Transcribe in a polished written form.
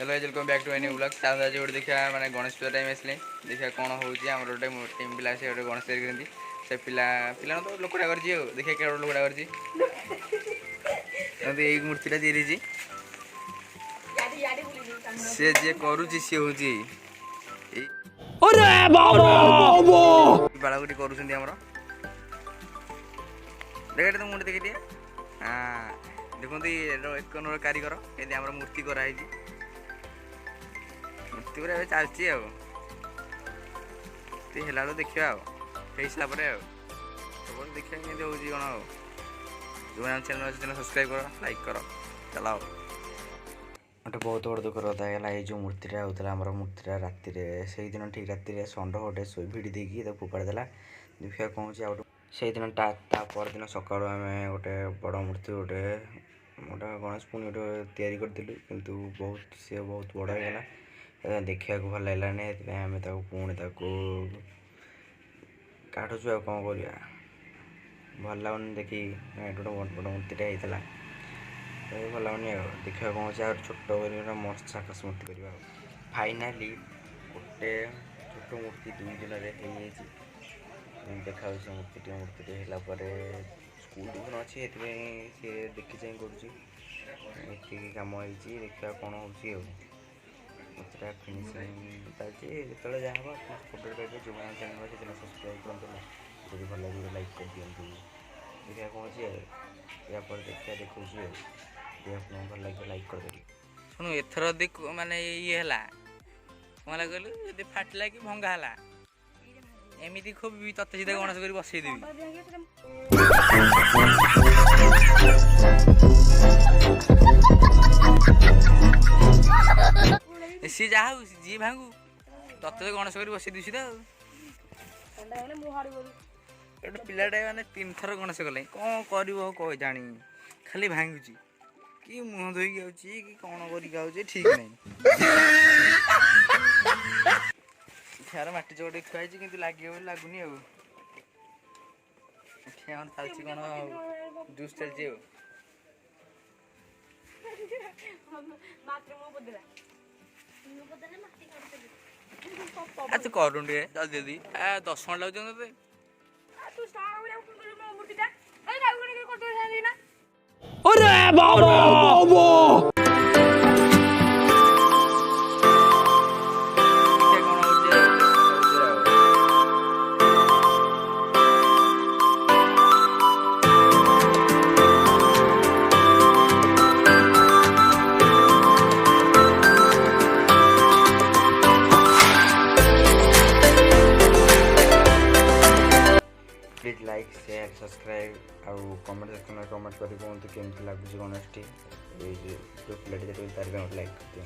चलो welcome back to any blog साथ आज गोटे देखा माने गणेश पूजा टाइम आसले देखा कौन होची हमर गोटे टीम पिला से गोटे गणेश तैयारी करती से पिला पिला तो लोकड़ा करजी देखा के लोकड़ा करजी ए मूर्तिटा तैयारी जी से जे करूची से होची अरे बाबा बाळागुटी करूछंती हमर देखा तो मुंडे देखि दिया हां देखो एक नंबर कारीगर ये मूर्ति कराई मूर्ति पूरा चलती है देखा सारापर देखा कौन हो जो चैनल अच्छे सब्सक्राइब कर लाइक कर चलाओ गोटे बहुत बड़ दुख कथा है ये जो मूर्तिटा होता है मूर्तिटा राति से दिन ठीक राति षंड गोटे भिड़ी देकी फोपाड़ी देला देखा कौन हो से दिन परदिन सका आम गोटे बड़ मूर्ति गोटे गोटे गणेश पुणी गोटे तैयारी करूँ किंतु बहुत सी बहुत बड़ होगा देखा भल लगे आम पुणी काटुचु आ कौन कर भल लगुनि देखी गोटे बड़ मूर्तिटा होता भल लगुनि देखा कौन हो छोट मस्त आकाश मूर्ति करवा फाइनाली गोटे छोट मूर्ति 2 दिन में देखा मूर्ति मूर्ति स्कूल ट्यूशन अच्छी सी देखी चाहिए कर कम देखा कौन हो मूर्तिटा फिनिशिंग चलती जो जहाँ फोटो पाइबे जो चैनल अच्छे सब्सक्राइब करते भल लगे लाइक कर दिखाँ देखा कौन हो यापर देखा देखा भल लगे लाइक करदे शुणु एथर माने ये है कौन कहलु फाटला कि भंगा है एमती खूब तत्ते सीधा गणेश कर बसईदेवी सी जा जी भांगू तत्ते गणेश कर बसई दूसरी तो पिलाटा मैंने 3 थर गणेश कले कौन कर जानी खाली भांगुची कि मुह धोई कि कौन कर ठीक नहीं यार माटी चौकटे थुआई कि लगे लगुनि चलती कौन जूस चलती तू करूँ जल्दी जल्दी 10 मिनट लगे प्लीज लाइक शेयर सब्सक्राइब आउ कमेंट सेक्शन में कमेंट कर कहते केमती लगुच गणेश टी जो प्लेट तार लाइक कर दिया।